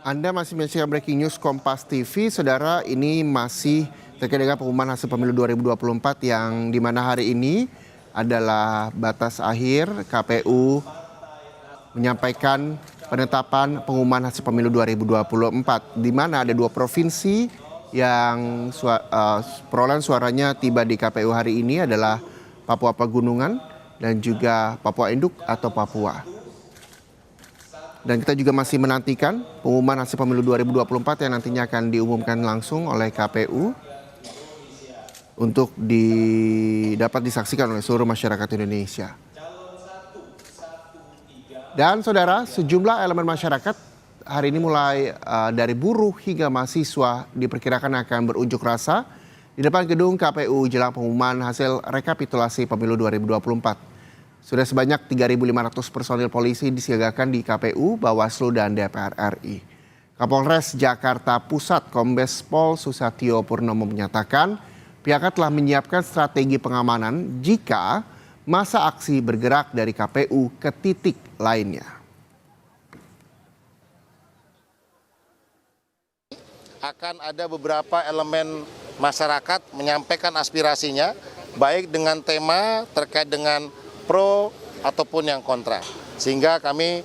Anda masih menyaksikan Breaking News Kompas TV, Saudara. Ini masih terkait dengan pengumuman hasil pemilu 2024 yang dimana hari ini adalah batas akhir KPU menyampaikan penetapan pengumuman hasil pemilu 2024, di mana ada dua provinsi yang perolehan suaranya tiba di KPU hari ini adalah Papua Pegunungan dan juga Papua Induk atau Papua. Dan kita juga masih menantikan pengumuman hasil pemilu 2024 yang nantinya akan diumumkan langsung oleh KPU untuk dapat disaksikan oleh seluruh masyarakat Indonesia. Dan saudara, sejumlah elemen masyarakat hari ini mulai dari buruh hingga mahasiswa diperkirakan akan berunjuk rasa di depan gedung KPU jelang pengumuman hasil rekapitulasi pemilu 2024. Sudah sebanyak 3.500 personil polisi disiagakan di KPU, Bawaslu, dan DPR RI. Kapolres Jakarta Pusat Kombes Pol Susatyo Purnomo menyatakan pihaknya telah menyiapkan strategi pengamanan jika massa aksi bergerak dari KPU ke titik lainnya. Akan ada beberapa elemen masyarakat menyampaikan aspirasinya, baik dengan tema terkait dengan pro ataupun yang kontra. Sehingga kami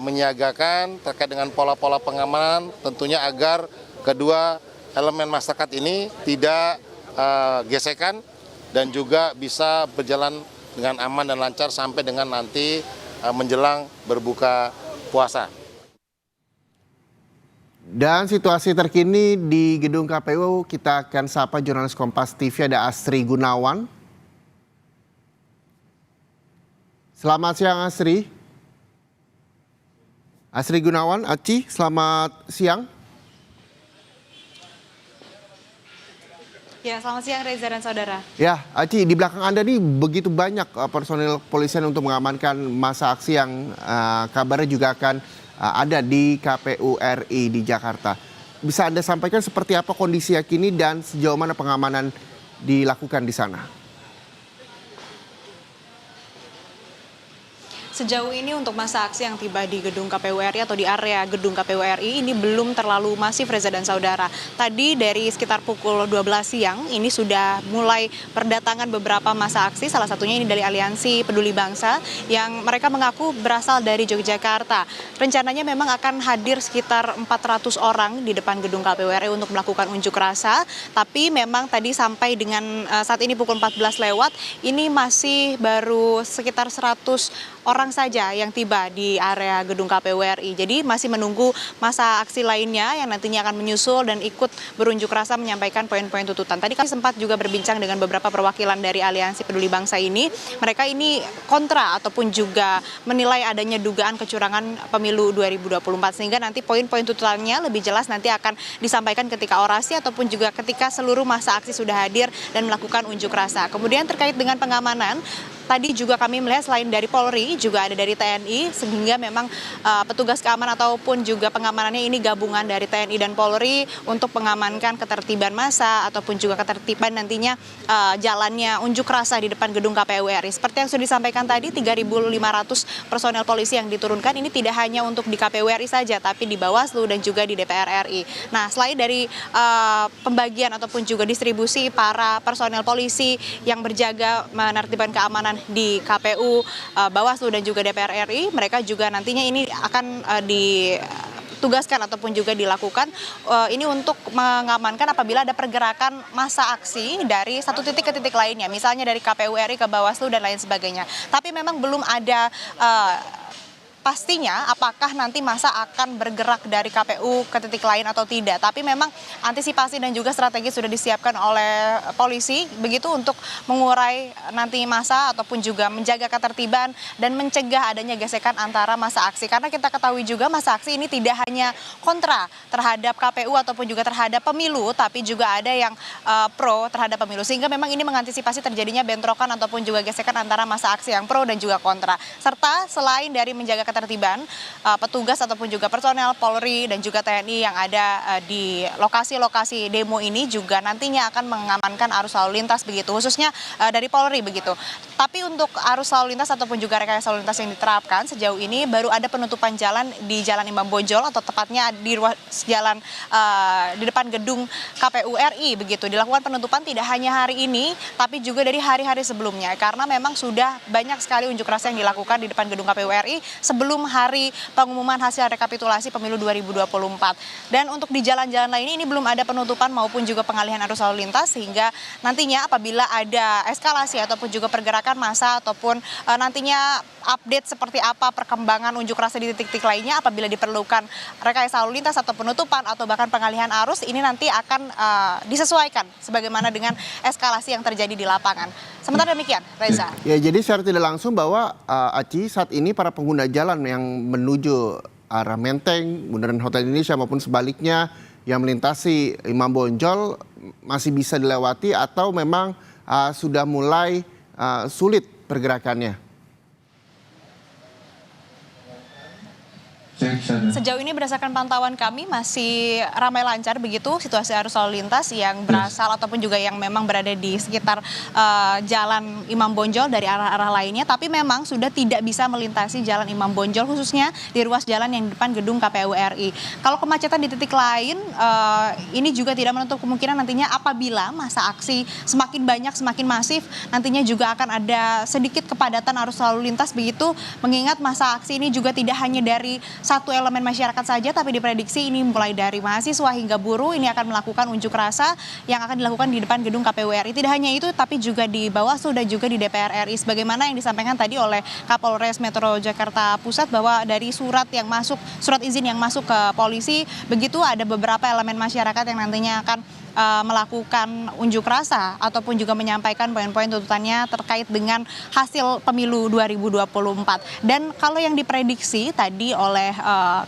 menyiagakan terkait dengan pola-pola pengamanan tentunya agar kedua elemen masyarakat ini tidak gesekan dan juga bisa berjalan dengan aman dan lancar sampai dengan nanti menjelang berbuka puasa. Dan situasi terkini di gedung KPU kita akan sapa jurnalis Kompas TV, ada Asri Gunawan. Selamat siang Asri. Asri Gunawan, Aci, selamat siang. Ya, selamat siang Reza dan saudara. Ya, Aci, di belakang Anda nih begitu banyak personil kepolisian untuk mengamankan massa aksi yang kabarnya juga akan ada di KPU RI di Jakarta. Bisa Anda sampaikan seperti apa kondisi kini dan sejauh mana pengamanan dilakukan di sana? Sejauh ini untuk massa aksi yang tiba di gedung KPU RI atau di area gedung KPU RI ini belum terlalu masif, Reza dan saudara. Tadi dari sekitar pukul 12 siang ini sudah mulai berdatangan beberapa massa aksi, salah satunya ini dari Aliansi Peduli Bangsa yang mereka mengaku berasal dari Yogyakarta. Rencananya memang akan hadir sekitar 400 orang di depan gedung KPU RI untuk melakukan unjuk rasa, tapi memang tadi sampai dengan saat ini pukul 14 lewat, ini masih baru sekitar 100 orang saja yang tiba di area gedung KPU RI. Jadi masih menunggu masa aksi lainnya yang nantinya akan menyusul dan ikut berunjuk rasa menyampaikan poin-poin tuntutan. Tadi kami sempat juga berbincang dengan beberapa perwakilan dari Aliansi Peduli Bangsa ini. Mereka ini kontra ataupun juga menilai adanya dugaan kecurangan pemilu 2024. Sehingga nanti poin-poin tuntutannya lebih jelas nanti akan disampaikan ketika orasi ataupun juga ketika seluruh masa aksi sudah hadir dan melakukan unjuk rasa. Kemudian terkait dengan pengamanan, tadi juga kami melihat selain dari Polri, juga ada dari TNI, sehingga memang petugas keamanan ataupun juga pengamanannya ini gabungan dari TNI dan Polri untuk mengamankan ketertiban massa ataupun juga ketertiban nantinya jalannya unjuk rasa di depan gedung KPU RI. Seperti yang sudah disampaikan tadi, 3.500 personel polisi yang diturunkan ini tidak hanya untuk di KPU RI saja, tapi di Bawaslu dan juga di DPR RI. Nah, selain dari pembagian ataupun juga distribusi para personel polisi yang berjaga menertibkan keamanan di KPU, Bawaslu dan juga DPR RI, mereka juga nantinya ini akan ditugaskan ataupun juga dilakukan ini untuk mengamankan apabila ada pergerakan massa aksi dari satu titik ke titik lainnya, misalnya dari KPU RI ke Bawaslu dan lain sebagainya. Tapi memang belum ada pastinya apakah nanti massa akan bergerak dari KPU ke titik lain atau tidak. Tapi memang antisipasi dan juga strategi sudah disiapkan oleh polisi begitu untuk mengurai nanti massa ataupun juga menjaga ketertiban dan mencegah adanya gesekan antara massa aksi. Karena kita ketahui juga massa aksi ini tidak hanya kontra terhadap KPU ataupun juga terhadap pemilu, tapi juga ada yang pro terhadap pemilu. Sehingga memang ini mengantisipasi terjadinya bentrokan ataupun juga gesekan antara massa aksi yang pro dan juga kontra. Serta selain dari menjaga ketertiban ketertiban petugas ataupun juga personel Polri dan juga TNI yang ada di lokasi-lokasi demo ini juga nantinya akan mengamankan arus lalu lintas begitu, khususnya dari Polri begitu. Tapi untuk arus lalu lintas ataupun juga rekayasa lalu lintas yang diterapkan sejauh ini baru ada penutupan jalan di Jalan Imam Bonjol atau tepatnya di ruas jalan di depan gedung KPU RI begitu. Dilakukan penutupan tidak hanya hari ini tapi juga dari hari-hari sebelumnya karena memang sudah banyak sekali unjuk rasa yang dilakukan di depan gedung KPU RI sebelum hari pengumuman hasil rekapitulasi pemilu 2024. Dan untuk di jalan-jalan lain ini belum ada penutupan maupun juga pengalihan arus lalu lintas sehingga nantinya apabila ada eskalasi ataupun juga pergerakan massa ataupun nantinya update seperti apa perkembangan unjuk rasa di titik-titik lainnya apabila diperlukan rekayasa lalu lintas atau penutupan atau bahkan pengalihan arus ini nanti akan disesuaikan sebagaimana dengan eskalasi yang terjadi di lapangan. Sementara demikian, Reza. Ya, jadi secara tidak langsung bahwa Aci saat ini para pengguna jalan yang menuju arah Menteng, Bundaran Hotel Indonesia maupun sebaliknya yang melintasi Imam Bonjol masih bisa dilewati atau memang sudah mulai sulit pergerakannya? Sejauh ini berdasarkan pantauan kami masih ramai lancar begitu situasi arus lalu lintas yang berasal ataupun juga yang memang berada di sekitar Jalan Imam Bonjol dari arah-arah lainnya, tapi memang sudah tidak bisa melintasi Jalan Imam Bonjol khususnya di ruas jalan yang depan gedung KPU RI. Kalau kemacetan di titik lain ini juga tidak menutup kemungkinan nantinya apabila masa aksi semakin banyak semakin masif nantinya juga akan ada sedikit kepadatan arus lalu lintas begitu, mengingat masa aksi ini juga tidak hanya dari satu elemen masyarakat saja, tapi diprediksi ini mulai dari mahasiswa hingga buruh ini akan melakukan unjuk rasa yang akan dilakukan di depan gedung KPU RI. Tidak hanya itu, tapi juga di Bawaslu dan juga di DPR RI. Sebagaimana yang disampaikan tadi oleh Kapolres Metro Jakarta Pusat bahwa dari surat izin yang masuk ke polisi, begitu ada beberapa elemen masyarakat yang nantinya akan melakukan unjuk rasa ataupun juga menyampaikan poin-poin tuntutannya terkait dengan hasil pemilu 2024. Dan kalau yang diprediksi tadi oleh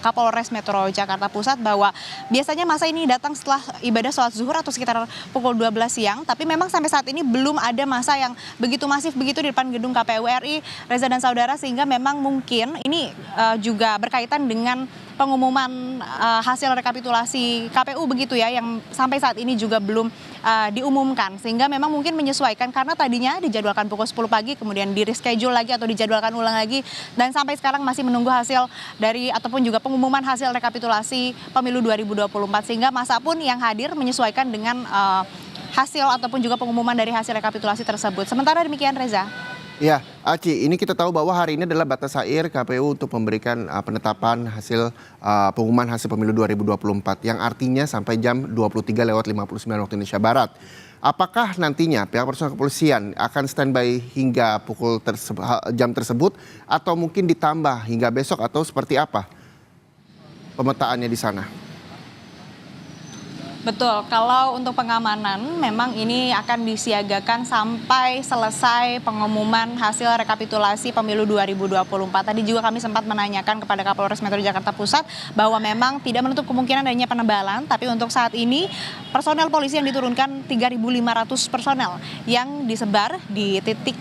Kapolres Metro Jakarta Pusat bahwa biasanya masa ini datang setelah ibadah sholat zuhur atau sekitar pukul 12 siang, tapi memang sampai saat ini belum ada masa yang begitu masif begitu di depan gedung KPU RI, Reza dan Saudara, sehingga memang mungkin ini juga berkaitan dengan pengumuman hasil rekapitulasi KPU begitu ya yang sampai saat ini juga belum diumumkan, sehingga memang mungkin menyesuaikan karena tadinya dijadwalkan pukul 10 pagi kemudian di reschedule lagi atau dijadwalkan ulang lagi dan sampai sekarang masih menunggu hasil dari ataupun juga pengumuman hasil rekapitulasi pemilu 2024 sehingga masa pun yang hadir menyesuaikan dengan hasil ataupun juga pengumuman dari hasil rekapitulasi tersebut. Sementara demikian, Reza. Ya, Aci, ini kita tahu bahwa hari ini adalah batas akhir KPU untuk memberikan penetapan hasil pengumuman hasil pemilu 2024 yang artinya sampai jam 23:59 waktu Indonesia Barat. Apakah nantinya pihak personel kepolisian akan standby hingga jam tersebut atau mungkin ditambah hingga besok atau seperti apa pemetaannya di sana? Betul, kalau untuk pengamanan memang ini akan disiagakan sampai selesai pengumuman hasil rekapitulasi pemilu 2024. Tadi juga kami sempat menanyakan kepada Kapolres Metro Jakarta Pusat bahwa memang tidak menutup kemungkinan adanya penebalan, tapi untuk saat ini personel polisi yang diturunkan 3.500 personel yang disebar di titik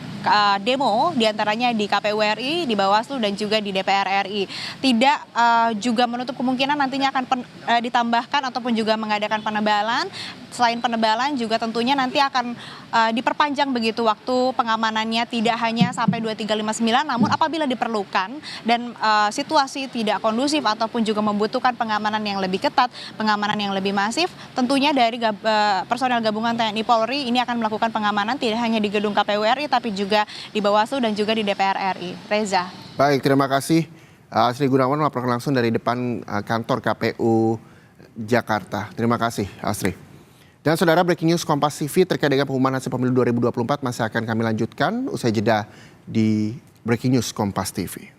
demo diantaranya di KPU RI, di Bawaslu dan juga di DPR RI. Tidak juga menutup kemungkinan nantinya akan ditambahkan ataupun juga mengadakan penebalan. Selain penebalan juga tentunya nanti akan diperpanjang begitu waktu pengamanannya tidak hanya sampai 23:59 namun apabila diperlukan dan situasi tidak kondusif ataupun juga membutuhkan pengamanan yang lebih ketat, pengamanan yang lebih masif, tentunya dari personel gabungan TNI Polri ini akan melakukan pengamanan tidak hanya di gedung KPU RI tapi juga di Bawaslu dan juga di DPR RI. Reza. Baik, terima kasih. Asri Gunawan melaporkan langsung dari depan kantor KPU Jakarta. Terima kasih, Asri. Dan saudara, breaking news Kompas TV terkait dengan pengumuman hasil pemilu 2024 masih akan kami lanjutkan usai jeda di Breaking News Kompas TV.